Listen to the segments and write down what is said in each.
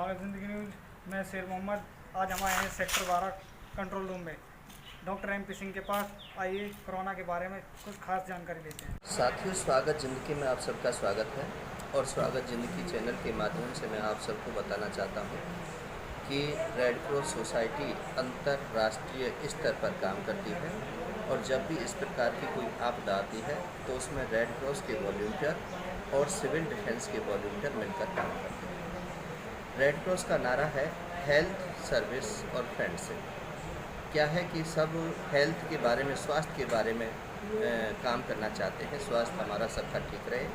स्वागत जिंदगी न्यूज। मैं शेर मोहम्मद। आज हम आए हैं सेक्टर 12 कंट्रोल रूम में डॉक्टर MP सिंह के पास। आइए कोरोना के बारे में कुछ खास जानकारी लेते हैं। साथियों, स्वागत ज़िंदगी में आप सबका स्वागत है। और स्वागत ज़िंदगी चैनल के माध्यम से मैं आप सबको बताना चाहता हूँ कि रेड क्रॉस सोसाइटी अंतर्राष्ट्रीय स्तर पर काम करती है और जब भी इस प्रकार की कोई आपदा आती है तो उसमें रेड क्रॉस के वॉलंटियर और सिविल डिफेंस के वॉलंटियर मिलकर काम करते हैं। रेड क्रॉस का नारा है हेल्थ, सर्विस और फ्रेंडशिप। क्या है कि सब हेल्थ के बारे में, स्वास्थ्य के बारे में काम करना चाहते हैं, स्वास्थ्य हमारा सबका ठीक रहे।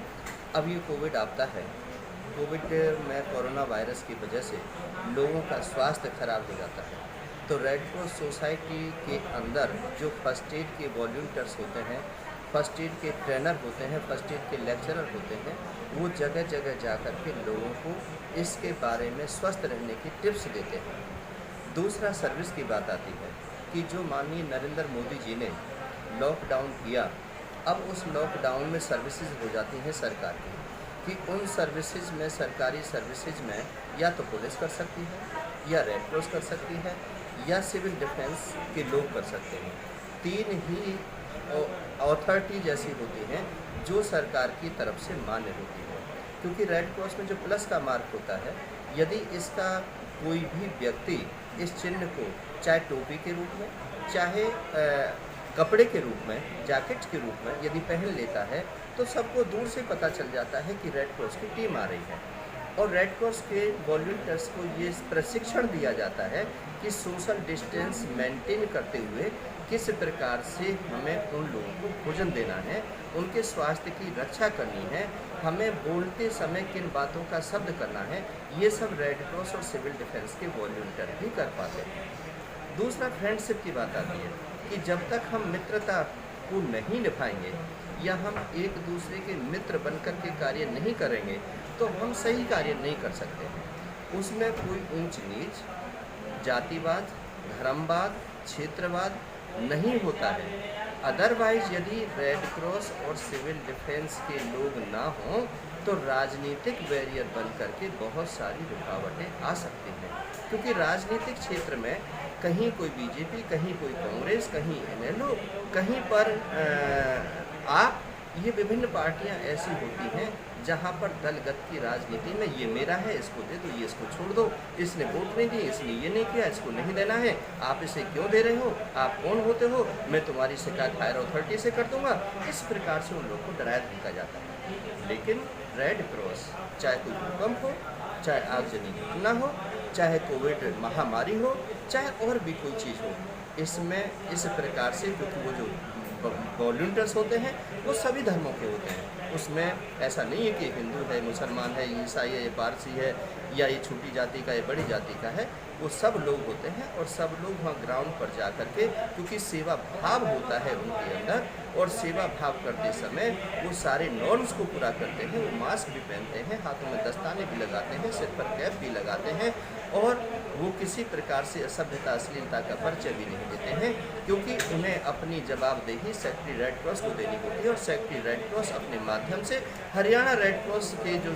अब ये कोविड आपदा है। कोविड में कोरोना वायरस की वजह से लोगों का स्वास्थ्य खराब हो जाता है, तो रेड क्रॉस सोसाइटी के अंदर जो फर्स्ट एड के वॉलंटियर्स होते हैं, फर्स्ट एड के ट्रेनर होते हैं, फर्स्ट एड के लेक्चरर होते हैं, वो जगह जगह जा कर के लोगों को इसके बारे में स्वस्थ रहने की टिप्स देते हैं। दूसरा, सर्विस की बात आती है कि जो माननीय नरेंद्र मोदी जी ने लॉकडाउन किया, अब उस लॉकडाउन में सर्विसेज हो जाती हैं सरकार की, कि उन सर्विसेज में, सरकारी सर्विसेज में या तो पुलिस कर सकती है, या रेड क्रॉस कर सकती है, या सिविल डिफेंस के लोग कर सकते हैं। तीन ही अथॉरिटी जैसी होती हैं जो सरकार की तरफ से मान्य होती है। क्योंकि रेड क्रॉस में जो प्लस का मार्क होता है, यदि इसका कोई भी व्यक्ति इस चिन्ह को चाहे टोपी के रूप में, चाहे कपड़े के रूप में, जैकेट के रूप में यदि पहन लेता है, तो सबको दूर से पता चल जाता है कि रेड क्रॉस की टीम आ रही है। और रेड क्रॉस के वॉलंटियर्स को ये प्रशिक्षण दिया जाता है कि सोशल डिस्टेंस मेंटेन करते हुए किस प्रकार से हमें उन लोगों को भोजन देना है, उनके स्वास्थ्य की रक्षा करनी है, हमें बोलते समय किन बातों का शब्द करना है, ये सब रेड क्रॉस और सिविल डिफेंस के वॉलंटियर भी कर पाते हैं। दूसरा, फ्रेंडशिप की बात आती है कि जब तक हम मित्रता को नहीं निभाएंगे या हम एक दूसरे के मित्र बनकर के कार्य नहीं करेंगे तो हम सही कार्य नहीं कर सकते। उसमें कोई ऊंच नीच, जातिवाद, धर्मवाद, क्षेत्रवाद नहीं होता है। अदरवाइज यदि रेड क्रॉस और सिविल डिफेंस के लोग ना हों तो राजनीतिक बैरियर बन करके बहुत सारी रुकावटें आ सकती हैं। क्योंकि राजनीतिक क्षेत्र में कहीं कोई बीजेपी, कहीं कोई कांग्रेस, कहीं NLO, कहीं पर आप, ये विभिन्न पार्टियां ऐसी होती हैं जहां पर दलगत की राजनीति में ये मेरा है, इसको दे दो, ये इसको छोड़ दो, इसने वोट नहीं दी, इसने ये नहीं किया, इसको नहीं देना है, आप इसे क्यों दे रहे हो, आप कौन होते हो, मैं तुम्हारी शिकायत हायर अथॉरिटी से कर दूंगा। इस प्रकार से उन लोग को डराया धमकाया जाता है। लेकिन रेड क्रॉस, चाहे कोई भूकंप हो, चाहे आगजनी घटना हो, चाहे कोविड महामारी हो, चाहे और भी कोई चीज़ हो, इसमें इस प्रकार से, क्योंकि वो जो वॉलंटियर्स होते हैं वो सभी धर्मों के होते हैं, उसमें ऐसा नहीं है कि हिंदू है, मुसलमान है, ईसाई है, पारसी है, या ये छोटी जाति का या बड़ी जाति का है, वो सब लोग होते हैं। और सब लोग वहाँ ग्राउंड पर जा कर के, क्योंकि सेवा भाव होता है उनके अंदर, और सेवा भाव करते समय वो सारे नॉर्म्स को पूरा करते हैं। वो मास्क भी पहनते हैं, हाथों में दस्ताने भी लगाते हैं, सिर पर कैप भी लगाते हैं, और वो किसी प्रकार से असभ्यता, अश्लीलता का परिचय भी नहीं देते हैं, क्योंकि उन्हें अपनी जवाबदेही सेक्रेटरी रेड क्रॉस को देनी होती है। और सेक्रेटरी रेड क्रॉस अपने माध्यम से हरियाणा रेड क्रॉस के जो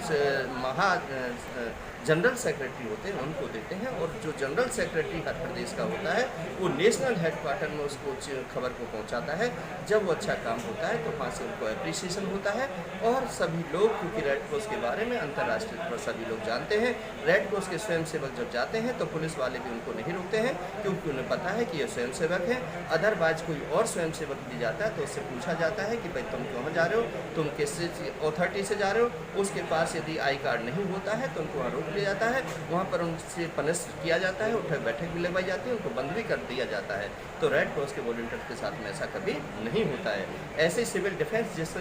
जनरल सेक्रेटरी होते हैं उनको देते हैं, और जो जनरल सेक्रेटरी हर प्रदेश का होता है वो नेशनल हेडक्वार्टर में उसको खबर को पहुंचाता है। जब वो अच्छा काम होता है तो वहाँ से उनको एप्रिसिएशन होता है। और सभी लोग, क्योंकि रेड क्रॉस के बारे में अंतर्राष्ट्रीय पर सभी लोग जानते हैं, रेड क्रॉस के स्वयंसेवक जब जाते हैं तो पुलिस वाले भी उनको नहीं रोकते हैं, क्योंकि उन्हें पता है कि ये स्वयंसेवक है। अदरवाइज कोई और स्वयंसेवक भी जाता है तो उससे पूछा जाता है कि भाई तुम कहाँ जा रहे हो, तुम किस अथॉरिटी से जा रहे हो। उसके पास यदि आई कार्ड नहीं होता है तो उनको वहाँ रोक लिया जाता है, वहाँ पर उनसे पनिश किया जाता है, उठक बैठक भी लगवाई जाती है, उनको बंद भी कर दिया जाता है। तो रेड क्रॉस के वॉलंटियर के साथ में ऐसा कभी नहीं होता है। ऐसे सिविल डिफेंस, जिस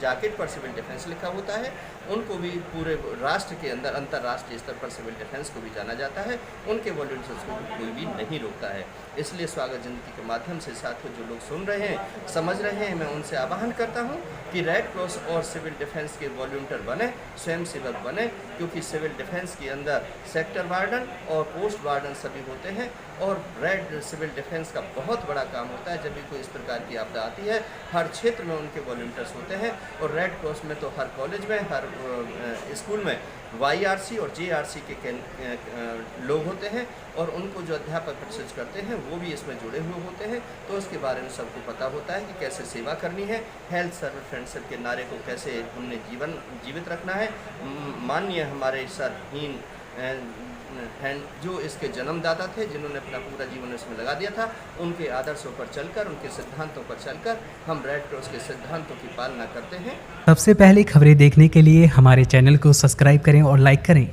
जैकेट पर सिविल डिफेंस लिखा होता है, उनको भी पूरे राष्ट्र के अंदर अंतर्राष्ट्रीय स्तर पर सिविल डिफेंस को भी जाना जाता है, उनके वॉलंटियर्स को कोई भी नहीं रोकता है। इसलिए स्वागत जिंदगी के माध्यम से साथियों जो लोग सुन रहे हैं, समझ रहे हैं, मैं उनसे आह्वान करता हूं कि रेड क्रॉस और सिविल डिफेंस के वॉलंटियर बने, स्वयंसेवक बने, क्योंकि सिविल डिफेंस के अंदर सेक्टर वार्डन और पोस्ट वार्डन सभी होते हैं। और रेड सिविल डिफेंस का बहुत बड़ा काम होता है। जब भी कोई इस प्रकार की आपदा आती है, हर क्षेत्र में उनके वॉलंटियर्स होते हैं। और रेड क्रॉस में तो हर कॉलेज में, हर स्कूल में YRC और JRC के लोग होते हैं, और उनको जो अध्यापक प्रशिक्षित करते हैं वो भी इसमें जुड़े हुए होते हैं। तो उसके बारे में सबको पता होता है कि कैसे सेवा करनी है, हेल्थ सर्व फ्रेंडशिप के नारे को कैसे हमने जीवित रखना है। माननीय हमारे सर हीन जो इसके जन्मदाता थे, जिन्होंने अपना पूरा जीवन इसमें लगा दिया था, उनके आदर्शों पर चलकर, उनके सिद्धांतों पर चलकर हम रेड क्रॉस के सिद्धांतों की पालना करते हैं। सबसे पहले खबरें देखने के लिए हमारे चैनल को सब्सक्राइब करें और लाइक करें।